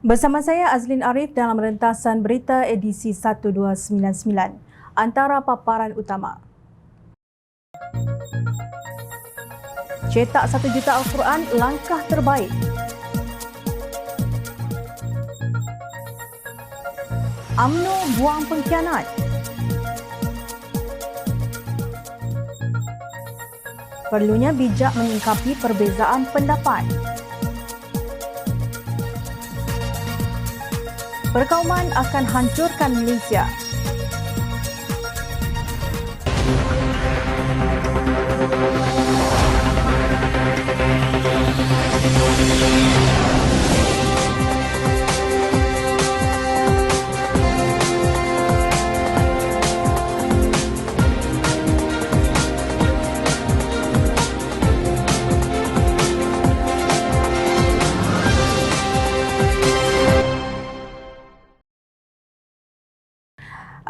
Bersama saya Azlin Arif dalam rentasan berita edisi 1299. Antara paparan utama. Cetak 1 juta Al-Quran langkah terbaik. UMNO buang pengkhianat. Perlunya bijak menyingkapi perbezaan pendapat. Perkauman akan hancurkan Malaysia.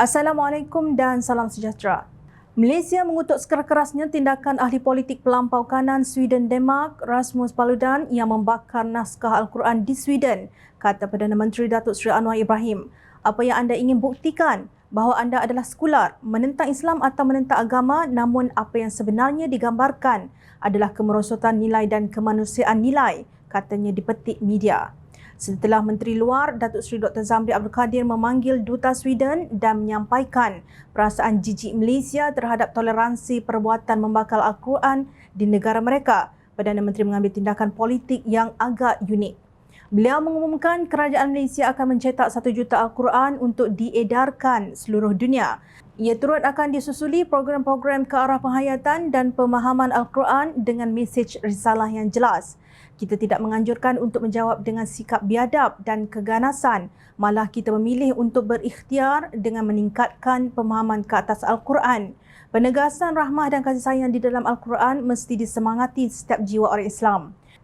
Assalamualaikum dan salam sejahtera. Malaysia mengutuk sekeras-kerasnya tindakan ahli politik pelampau kanan Sweden Denmark, Rasmus Paludan yang membakar naskah Al-Quran di Sweden, kata Perdana Menteri Datuk Seri Anwar Ibrahim. Apa yang anda ingin buktikan? Bahawa anda adalah sekular, menentang Islam atau menentang agama, namun apa yang sebenarnya digambarkan adalah kemerosotan nilai dan kemanusiaan nilai, katanya dipetik media. Setelah Menteri Luar Datuk Seri Dr. Zamri Abdul Kadir memanggil Duta Sweden dan menyampaikan perasaan jijik Malaysia terhadap toleransi perbuatan membakar Al-Quran di negara mereka, Perdana Menteri mengambil tindakan politik yang agak unik. Beliau mengumumkan kerajaan Malaysia akan mencetak 1 juta Al-Quran untuk diedarkan seluruh dunia. Ia turut akan disusuli program-program ke arah penghayatan dan pemahaman Al-Quran dengan mesej risalah yang jelas. Kita tidak menganjurkan untuk menjawab dengan sikap biadab dan keganasan, malah kita memilih untuk berikhtiar dengan meningkatkan pemahaman ke atas Al-Quran. Penegasan rahmah dan kasih sayang di dalam Al-Quran mesti disemangati setiap jiwa orang Islam.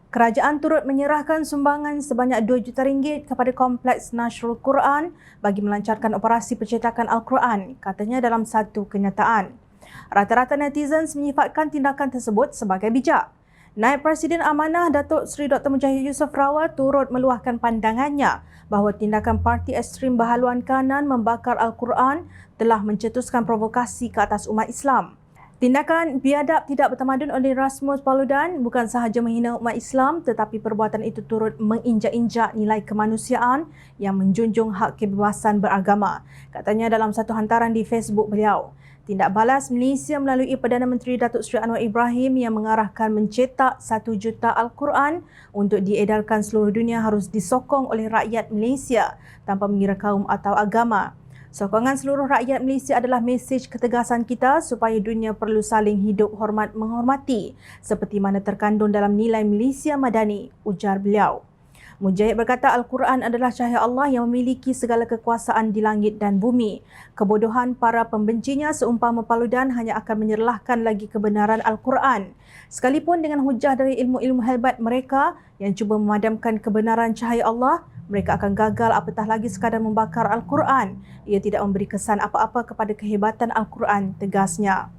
Kerajaan turut menyerahkan sumbangan sebanyak RM2 juta kepada Kompleks Nasrul Quran bagi melancarkan operasi percetakan Al-Quran, katanya dalam satu kenyataan. Rata-rata netizen menyifatkan tindakan tersebut sebagai bijak. Naib Presiden Amanah Datuk Seri Dr. Mujahid Yusof Rawat turut meluahkan pandangannya bahawa tindakan parti ekstrim berhaluan kanan membakar Al-Quran telah mencetuskan provokasi ke atas umat Islam. Tindakan biadab tidak bertamadun oleh Rasmus Paludan bukan sahaja menghina umat Islam, tetapi perbuatan itu turut menginjak-injak nilai kemanusiaan yang menjunjung hak kebebasan beragama, katanya dalam satu hantaran di Facebook beliau. Tindak balas Malaysia melalui Perdana Menteri Datuk Seri Anwar Ibrahim yang mengarahkan mencetak 1 juta Al-Quran untuk diedarkan seluruh dunia harus disokong oleh rakyat Malaysia tanpa mengira kaum atau agama. Sokongan seluruh rakyat Malaysia adalah mesej ketegasan kita supaya dunia perlu saling hidup hormat menghormati seperti mana terkandung dalam nilai Malaysia Madani, ujar beliau. Mujahid berkata Al-Quran adalah cahaya Allah yang memiliki segala kekuasaan di langit dan bumi. Kebodohan para pembencinya seumpama Paludan hanya akan menyerlahkan lagi kebenaran Al-Quran. Sekalipun dengan hujah dari ilmu-ilmu hebat mereka yang cuba memadamkan kebenaran cahaya Allah, mereka akan gagal apatah lagi sekadar membakar Al-Quran. Ia tidak memberi kesan apa-apa kepada kehebatan Al-Quran, tegasnya.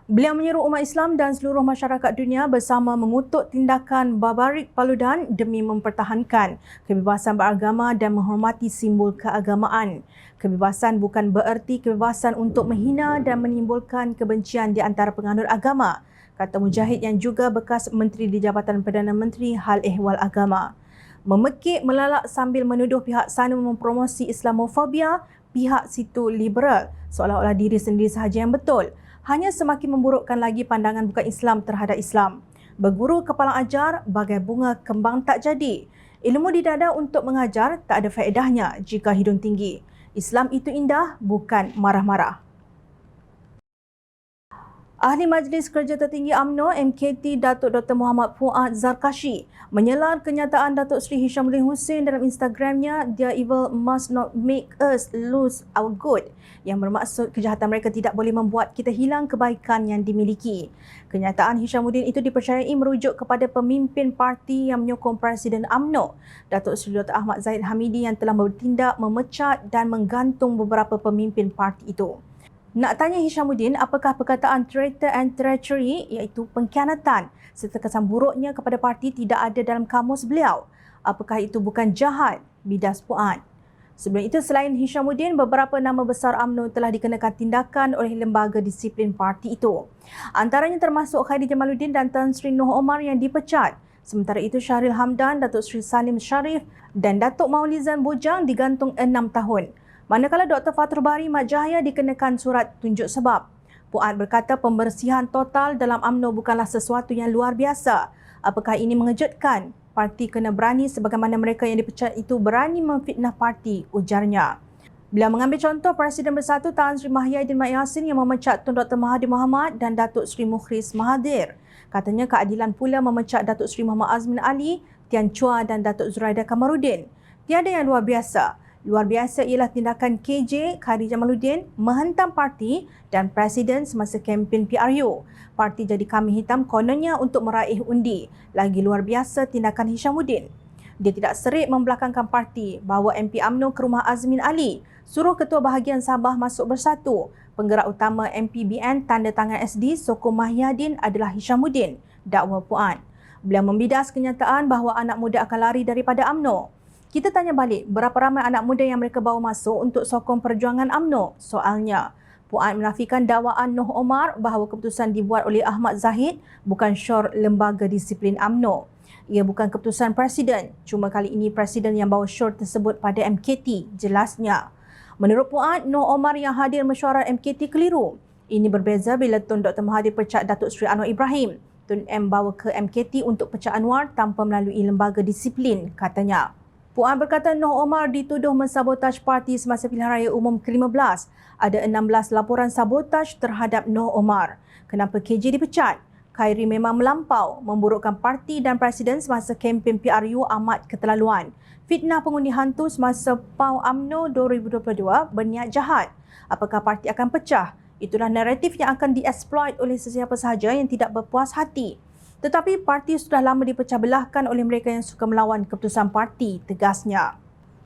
Beliau menyeru umat Islam dan seluruh masyarakat dunia bersama mengutuk tindakan barbarik Paludan demi mempertahankan kebebasan beragama dan menghormati simbol keagamaan. Kebebasan bukan bererti kebebasan untuk menghina dan menimbulkan kebencian di antara penganut agama, kata Mujahid yang juga bekas Menteri di Jabatan Perdana Menteri Hal Ehwal Agama. Memekik melalak sambil menuduh pihak sana mempromosi Islamofobia, pihak situ liberal, seolah-olah diri sendiri sahaja yang betul, hanya semakin memburukkan lagi pandangan bukan Islam terhadap Islam. Berguru kepala ajar bagai bunga kembang tak jadi. Ilmu di dada untuk mengajar tak ada faedahnya jika hidung tinggi. Islam itu indah, bukan marah-marah. Ahli Majlis Kerja Tertinggi UMNO MKT Datuk Dr. Muhammad Fuad Zarkashi menyelar kenyataan Datuk Seri Hishamuddin Hussein dalam Instagramnya, "Their evil must not make us lose our good," yang bermaksud kejahatan mereka tidak boleh membuat kita hilang kebaikan yang dimiliki. Kenyataan Hishamuddin itu dipercayai merujuk kepada pemimpin parti yang menyokong Presiden UMNO, Datuk Seri Dr. Ahmad Zahid Hamidi, yang telah bertindak memecat dan menggantung beberapa pemimpin parti itu. Nak tanya Hishamuddin apakah perkataan traitor and treachery iaitu pengkhianatan serta kesan buruknya kepada parti tidak ada dalam kamus beliau? Apakah itu bukan jahat? bidas Puan. Sebelum itu, selain Hishamuddin, beberapa nama besar UMNO telah dikenakan tindakan oleh lembaga disiplin parti itu. Antaranya termasuk Khairi Jamaluddin dan Tan Sri Noh Omar yang dipecat. Sementara itu, Syahril Hamdan, Datuk Seri Salim Sharif dan Datuk Maulizan Bojang digantung 6 tahun. Manakala Dr. Fathur Bari Mat Jahaya dikenakan surat tunjuk sebab. Puan berkata pembersihan total dalam UMNO bukanlah sesuatu yang luar biasa. Apakah ini mengejutkan? Parti kena berani sebagaimana mereka yang dipecat itu berani memfitnah parti, ujarnya. Beliau mengambil contoh Presiden Bersatu Tan Sri Mahyidin Mat Yassin yang memecat Tun Dr. Mahathir Mohamad dan Datuk Seri Mukhris Mahathir. Katanya keadilan pula memecat Datuk Seri Muhammad Azmin Ali, Tian Chua dan Datuk Zuraida Kamaruddin. Tiada yang luar biasa. Luar biasa ialah tindakan KJ Khairi Jamaluddin menghentam parti dan Presiden semasa kempen PRU. Parti jadi kambing hitam kononnya untuk meraih undi. Lagi luar biasa tindakan Hishamuddin. Dia tidak serik membelakangkan parti, bawa MP UMNO ke rumah Azmin Ali, suruh Ketua Bahagian Sabah masuk bersatu. Penggerak utama MPBN tanda tangan SD sokong Mahyadin adalah Hishamuddin, dakwa Puan. Beliau membidas kenyataan bahawa anak muda akan lari daripada UMNO. Kita tanya balik, berapa ramai anak muda yang mereka bawa masuk untuk sokong perjuangan UMNO? Soalnya, Puan menafikan dakwaan Noh Omar bahawa keputusan dibuat oleh Ahmad Zahid bukan syur lembaga disiplin UMNO. Ia bukan keputusan Presiden. Cuma kali ini Presiden yang bawa syur tersebut pada MKT, jelasnya. Menurut Puan, Noh Omar yang hadir mesyuarat MKT keliru. Ini berbeza bila Tun Dr. Mahathir pecat Datuk Seri Anwar Ibrahim. Tun M bawa ke MKT untuk pecat Anwar tanpa melalui lembaga disiplin, katanya. Puan berkata Noh Omar dituduh mensabotaj parti semasa pilihan raya umum ke-15. Ada 16 laporan sabotaj terhadap Noh Omar. Kenapa KJ dipecat? Khairi memang melampau, memburukkan parti dan Presiden semasa kempen PRU amat keterlaluan. Fitnah pengundi hantu semasa PAU UMNO 2022 berniat jahat. Apakah parti akan pecah? Itulah naratif yang akan dieksploit oleh sesiapa sahaja yang tidak berpuas hati. Tetapi parti sudah lama dipecah belahkan oleh mereka yang suka melawan keputusan parti, tegasnya.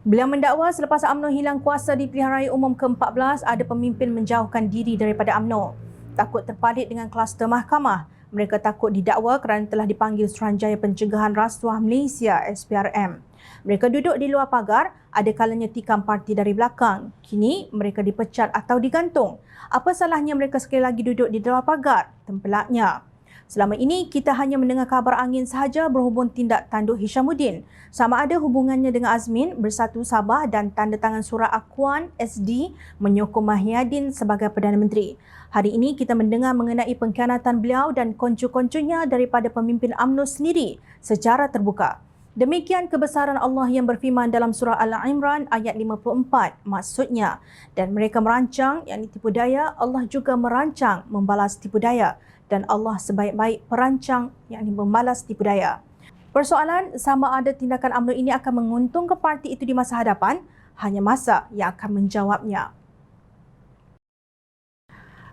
Beliau mendakwa selepas UMNO hilang kuasa di pilihan raya umum ke-14, ada pemimpin menjauhkan diri daripada UMNO. Takut terpalit dengan kluster mahkamah. Mereka takut didakwa kerana telah dipanggil Suruhanjaya Pencegahan Rasuah Malaysia SPRM. Mereka duduk di luar pagar, ada kalanya tikam parti dari belakang. Kini mereka dipecat atau digantung. Apa salahnya mereka sekali lagi duduk di luar pagar? Tempelaknya. Selama ini, kita hanya mendengar kabar angin sahaja berhubung tindak tanduk Hishamuddin. Sama ada hubungannya dengan Azmin, Bersatu Sabah dan tanda tangan surat akuan SD menyokong Mahyadin sebagai Perdana Menteri. Hari ini, kita mendengar mengenai pengkhianatan beliau dan koncu-koncunya daripada pemimpin UMNO sendiri secara terbuka. Demikian kebesaran Allah yang berfirman dalam surah Al-Imran ayat 54. Maksudnya, dan mereka merancang, yakni tipu daya, Allah juga merancang membalas tipu daya. Dan Allah sebaik-baik perancang, yakni membalas tipu daya. Persoalan sama ada tindakan UMNO ini akan menguntungkan parti itu di masa hadapan, hanya masa yang akan menjawabnya.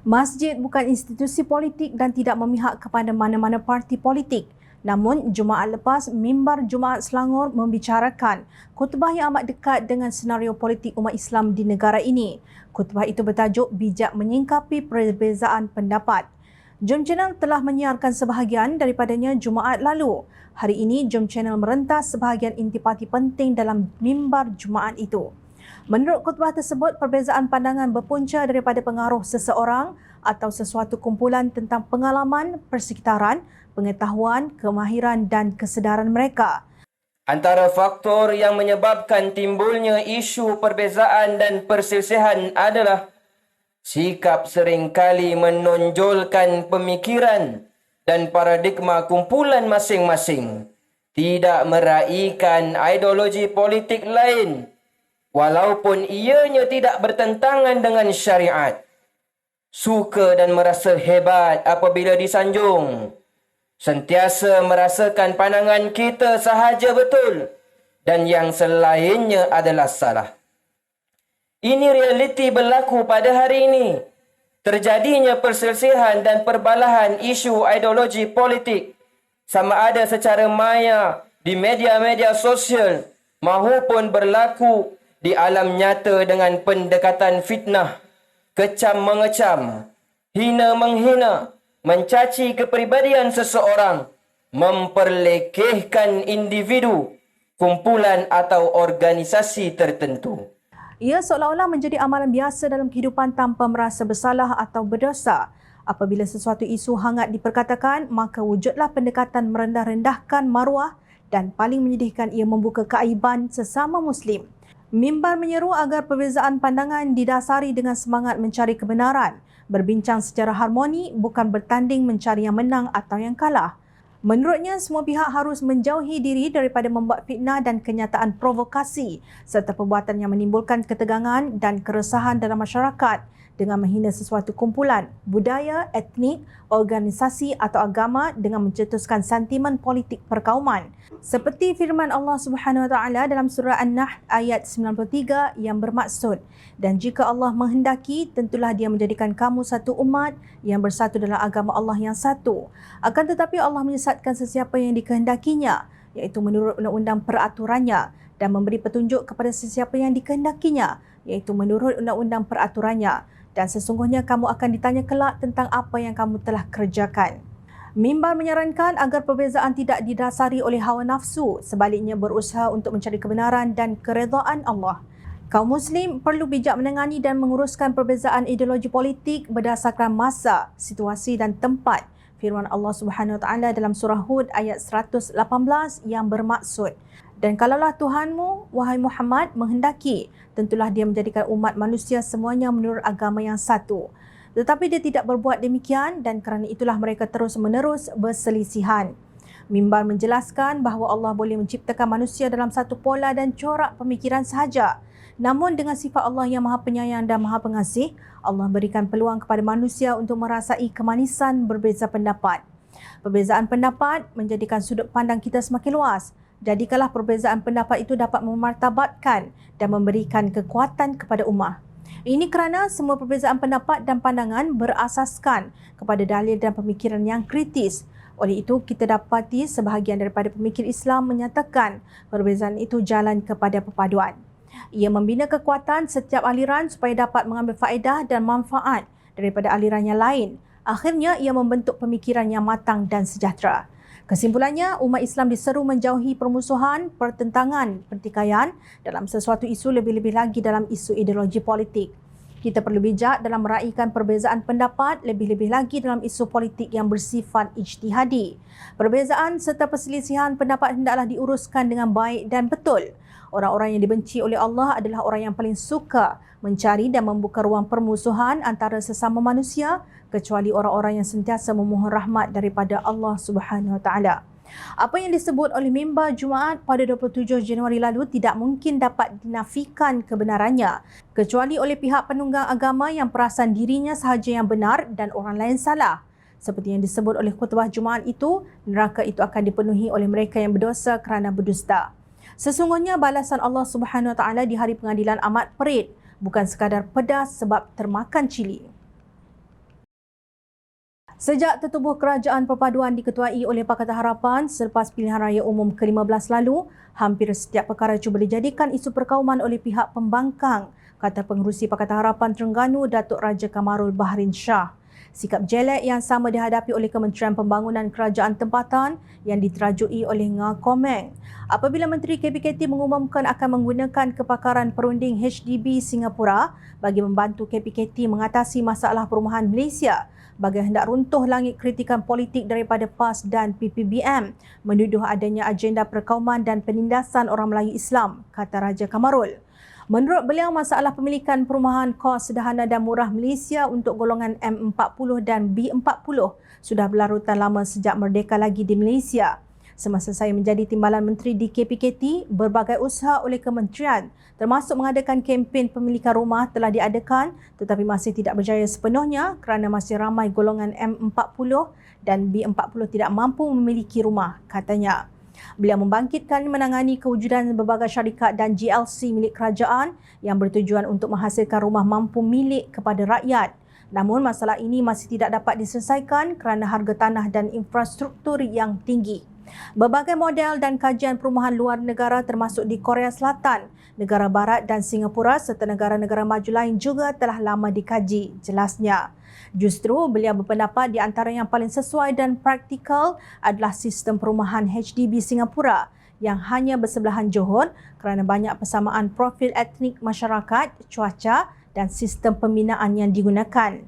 Masjid bukan institusi politik dan tidak memihak kepada mana-mana parti politik. Namun, Jumaat lepas, mimbar Jumaat Selangor membicarakan khutbah yang amat dekat dengan senario politik umat Islam di negara ini. Khutbah itu bertajuk Bijak Menyingkapi Perbezaan Pendapat. Jom Channel telah menyiarkan sebahagian daripadanya Jumaat lalu. Hari ini, Jom Channel merentas sebahagian intipati penting dalam mimbar Jumaat itu. Menurut khutbah tersebut, perbezaan pandangan berpunca daripada pengaruh seseorang atau sesuatu kumpulan tentang pengalaman, persekitaran, pengetahuan, kemahiran dan kesedaran mereka. Antara faktor yang menyebabkan timbulnya isu perbezaan dan perselisihan adalah sikap seringkali menonjolkan pemikiran dan paradigma kumpulan masing-masing, tidak meraihkan ideologi politik lain, walaupun ianya tidak bertentangan dengan syariat. Suka dan merasa hebat apabila disanjung. Sentiasa merasakan pandangan kita sahaja betul dan yang selainnya adalah salah. Ini realiti berlaku pada hari ini. Terjadinya perselisihan dan perbalahan isu ideologi politik sama ada secara maya di media-media sosial maupun berlaku di alam nyata dengan pendekatan fitnah, kecam-mengecam, hina-menghina, mencaci kepribadian seseorang, memperlekehkan individu, kumpulan atau organisasi tertentu. Ia seolah-olah menjadi amalan biasa dalam kehidupan tanpa merasa bersalah atau berdosa. Apabila sesuatu isu hangat diperkatakan, maka wujudlah pendekatan merendah-rendahkan maruah dan paling menyedihkan ia membuka keaiban sesama Muslim. Mimbar menyeru agar perbezaan pandangan didasari dengan semangat mencari kebenaran, berbincang secara harmoni bukan bertanding mencari yang menang atau yang kalah. Menurutnya, semua pihak harus menjauhi diri daripada membuat fitnah dan kenyataan provokasi serta perbuatan yang menimbulkan ketegangan dan keresahan dalam masyarakat dengan menghina sesuatu kumpulan, budaya, etnik, organisasi atau agama dengan mencetuskan sentimen politik perkauman. Seperti firman Allah Subhanahu Wa Taala dalam surah An-Nahl ayat 93 yang bermaksud, dan jika Allah menghendaki, tentulah Dia menjadikan kamu satu umat yang bersatu dalam agama Allah yang satu. Akan tetapi Allah menyesatkan sesiapa yang dikehendakinya, iaitu menurut undang-undang peraturannya, dan memberi petunjuk kepada sesiapa yang dikehendakinya, iaitu menurut undang-undang peraturannya. Dan sesungguhnya kamu akan ditanya kelak tentang apa yang kamu telah kerjakan. Mimbar menyarankan agar perbezaan tidak didasari oleh hawa nafsu, sebaliknya berusaha untuk mencari kebenaran dan keredaan Allah. Kaum Muslim perlu bijak menangani dan menguruskan perbezaan ideologi politik berdasarkan masa, situasi dan tempat. Firman Allah Subhanahu Wa Taala dalam surah Hud ayat 118 yang bermaksud, dan kalaulah Tuhanmu, wahai Muhammad, menghendaki, tentulah Dia menjadikan umat manusia semuanya menurut agama yang satu. Tetapi Dia tidak berbuat demikian dan kerana itulah mereka terus-menerus berselisihan. Mimbar menjelaskan bahawa Allah boleh menciptakan manusia dalam satu pola dan corak pemikiran sahaja. Namun dengan sifat Allah yang Maha Penyayang dan Maha Pengasih, Allah berikan peluang kepada manusia untuk merasai kemanisan berbeza pendapat. Perbezaan pendapat menjadikan sudut pandang kita semakin luas. Jadikanlah perbezaan pendapat itu dapat memartabatkan dan memberikan kekuatan kepada ummah. Ini kerana semua perbezaan pendapat dan pandangan berasaskan kepada dalil dan pemikiran yang kritis. Oleh itu, kita dapati sebahagian daripada pemikir Islam menyatakan perbezaan itu jalan kepada perpaduan. Ia membina kekuatan setiap aliran supaya dapat mengambil faedah dan manfaat daripada aliran yang lain. Akhirnya, ia membentuk pemikiran yang matang dan sejahtera. Kesimpulannya, umat Islam diseru menjauhi permusuhan, pertentangan, pertikaian dalam sesuatu isu, lebih-lebih lagi dalam isu ideologi politik. Kita perlu bijak dalam meraihkan perbezaan pendapat, lebih-lebih lagi dalam isu politik yang bersifat ijtihadi. Perbezaan serta perselisihan pendapat hendaklah diuruskan dengan baik dan betul. Orang-orang yang dibenci oleh Allah adalah orang yang paling suka mencari dan membuka ruang permusuhan antara sesama manusia, kecuali orang-orang yang sentiasa memohon rahmat daripada Allah Subhanahu Wa Taala. Apa yang disebut oleh mimbar Jumaat pada 27 Januari lalu tidak mungkin dapat dinafikan kebenarannya, kecuali oleh pihak penunggang agama yang perasan dirinya sahaja yang benar dan orang lain salah. Seperti yang disebut oleh khutbah Jumaat itu, neraka itu akan dipenuhi oleh mereka yang berdosa kerana berdusta. Sesungguhnya balasan Allah Subhanahu Wa Taala di hari pengadilan amat perit, bukan sekadar pedas sebab termakan cili. Sejak tertubuh Kerajaan Perpaduan diketuai oleh Pakatan Harapan selepas pilihan raya umum ke-15 lalu, hampir setiap perkara cuba dijadikan isu perkauman oleh pihak pembangkang, kata Pengerusi Pakatan Harapan Terengganu Datuk Raja Kamarul Bahrin Shah. Sikap jelek yang sama dihadapi oleh Kementerian Pembangunan Kerajaan Tempatan yang diterajui oleh Nga Komeng. Apabila Menteri KPKT mengumumkan akan menggunakan kepakaran perunding HDB Singapura bagi membantu KPKT mengatasi masalah perumahan Malaysia, bagai hendak runtuh langit kritikan politik daripada PAS dan PPBM, menuduh adanya agenda perkauman dan penindasan orang Melayu Islam, kata Raja Kamarul. Menurut beliau, masalah pemilikan perumahan kos sederhana dan murah Malaysia untuk golongan M40 dan B40 sudah berlarutan lama sejak merdeka lagi di Malaysia. Semasa saya menjadi timbalan menteri di KPKT, berbagai usaha oleh kementerian termasuk mengadakan kempen pemilikan rumah telah diadakan tetapi masih tidak berjaya sepenuhnya kerana masih ramai golongan M40 dan B40 tidak mampu memiliki rumah, katanya. Beliau membangkitkan menangani kewujudan berbagai syarikat dan GLC milik kerajaan yang bertujuan untuk menghasilkan rumah mampu milik kepada rakyat. Namun masalah ini masih tidak dapat diselesaikan kerana harga tanah dan infrastruktur yang tinggi. Berbagai model dan kajian perumahan luar negara termasuk di Korea Selatan, negara barat dan Singapura serta negara-negara maju lain juga telah lama dikaji, jelasnya. Justru beliau berpendapat di antara yang paling sesuai dan praktikal adalah sistem perumahan HDB Singapura yang hanya bersebelahan Johor kerana banyak persamaan profil etnik masyarakat, cuaca dan sistem pembinaan yang digunakan.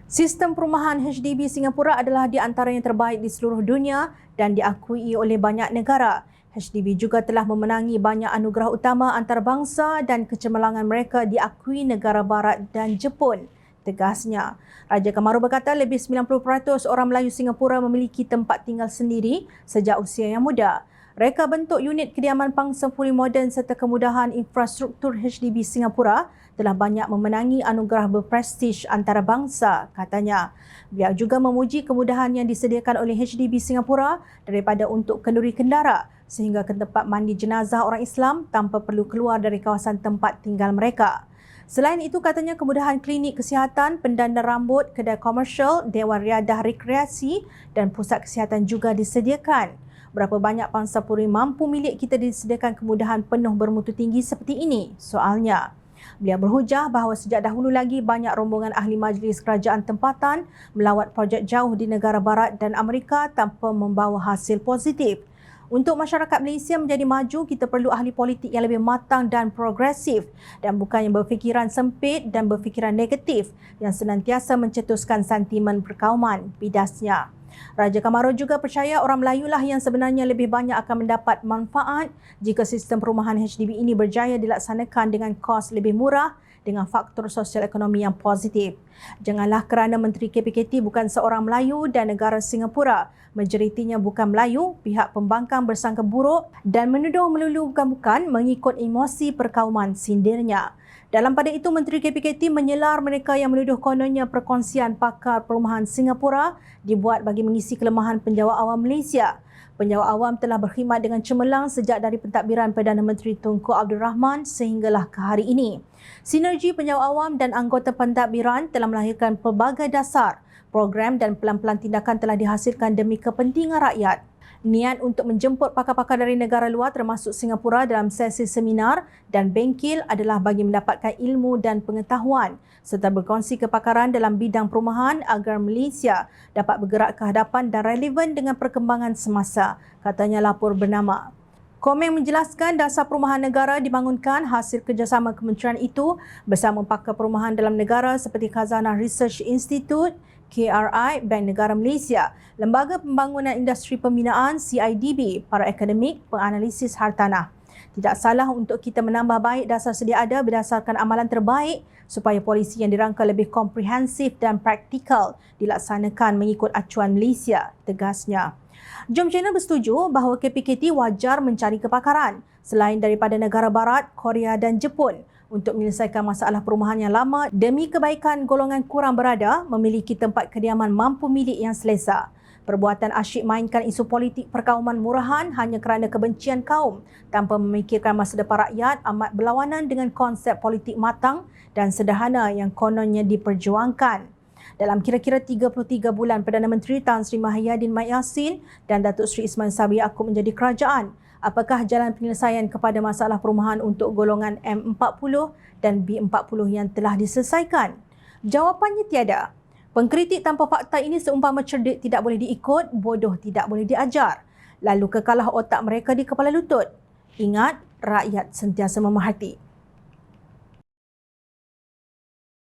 Sistem perumahan HDB Singapura adalah di antara yang terbaik di seluruh dunia dan diakui oleh banyak negara. HDB juga telah memenangi banyak anugerah utama antarabangsa dan kecemerlangan mereka diakui negara barat dan Jepun, tegasnya. Raja Kamaru berkata lebih 90% orang Melayu Singapura memiliki tempat tinggal sendiri sejak usia yang muda. Reka bentuk unit kediaman pangsapuri moden serta kemudahan infrastruktur HDB Singapura telah banyak memenangi anugerah berprestij antarabangsa, katanya. Beliau juga memuji kemudahan yang disediakan oleh HDB Singapura daripada untuk kenduri kendara sehingga ke tempat mandi jenazah orang Islam tanpa perlu keluar dari kawasan tempat tinggal mereka. Selain itu, katanya kemudahan klinik kesihatan, pendanda rambut, kedai komersial, dewan riadah rekreasi dan pusat kesihatan juga disediakan. Berapa banyak pangsapuri mampu milik kita disediakan kemudahan penuh bermutu tinggi seperti ini? Soalnya. Beliau berhujah bahawa sejak dahulu lagi banyak rombongan ahli majlis kerajaan tempatan melawat projek jauh di negara barat dan Amerika tanpa membawa hasil positif. Untuk masyarakat Malaysia menjadi maju, kita perlu ahli politik yang lebih matang dan progresif dan bukan yang berfikiran sempit dan berfikiran negatif yang senantiasa mencetuskan sentimen perkauman, bidasnya. Raja Kamaru juga percaya orang Melayu lah yang sebenarnya lebih banyak akan mendapat manfaat jika sistem perumahan HDB ini berjaya dilaksanakan dengan kos lebih murah dengan faktor sosial ekonomi yang positif. Janganlah kerana Menteri KPKT bukan seorang Melayu dan negara Singapura majoritinya bukan Melayu, pihak pembangkang bersangka buruk dan menuduh melulu bukan-bukan mengikut emosi perkauman, sindirnya. Dalam pada itu, Menteri KPKT menyelar mereka yang menuduh kononnya perkongsian pakar perumahan Singapura dibuat bagi mengisi kelemahan penjawat awam Malaysia. Penjawat awam telah berkhidmat dengan cemerlang sejak dari pentadbiran Perdana Menteri Tunku Abdul Rahman sehinggalah ke hari ini. Sinergi penjawat awam dan anggota pentadbiran telah melahirkan pelbagai dasar, program dan pelan-pelan tindakan telah dihasilkan demi kepentingan rakyat. Niat untuk menjemput pakar-pakar dari negara luar termasuk Singapura dalam sesi seminar dan bengkel adalah bagi mendapatkan ilmu dan pengetahuan serta berkongsi kepakaran dalam bidang perumahan agar Malaysia dapat bergerak ke hadapan dan relevan dengan perkembangan semasa, katanya lapor bernama. Komeng menjelaskan dasar perumahan negara dibangunkan hasil kerjasama kementerian itu bersama pakar perumahan dalam negara seperti Khazanah Research Institute, KRI, Bank Negara Malaysia, Lembaga Pembangunan Industri Pembinaan CIDB, para akademik, penganalisis hartanah. Tidak salah untuk kita menambah baik dasar sedia ada berdasarkan amalan terbaik supaya polisi yang dirangka lebih komprehensif dan praktikal dilaksanakan mengikut acuan Malaysia, tegasnya. Jom Channel bersetuju bahawa KPKT wajar mencari kepakaran selain daripada negara barat, Korea dan Jepun untuk menyelesaikan masalah perumahan yang lama demi kebaikan golongan kurang berada memiliki tempat kediaman mampu milik yang selesa. Perbuatan asyik mainkan isu politik perkauman murahan hanya kerana kebencian kaum tanpa memikirkan masa depan rakyat amat berlawanan dengan konsep politik matang dan sederhana yang kononnya diperjuangkan. Dalam kira-kira 33 bulan Perdana Menteri Tan Sri Mahyadin Mat Yassin dan Datuk Seri Ismail Sabri Yaakob menjadi kerajaan, apakah jalan penyelesaian kepada masalah perumahan untuk golongan M40 dan B40 yang telah diselesaikan? Jawapannya tiada. Pengkritik tanpa fakta ini seumpama cerdik tidak boleh diikut, bodoh tidak boleh diajar. Lalu kekalah otak mereka di kepala lutut. Ingat, rakyat sentiasa memerhati.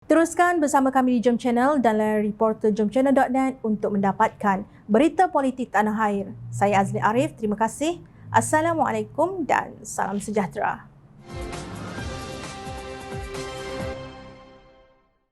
Teruskan bersama kami di Jom Channel dan layar reporter jomchannel.net untuk mendapatkan berita politik tanah air. Saya Azli Arif, terima kasih. Assalamualaikum dan salam sejahtera.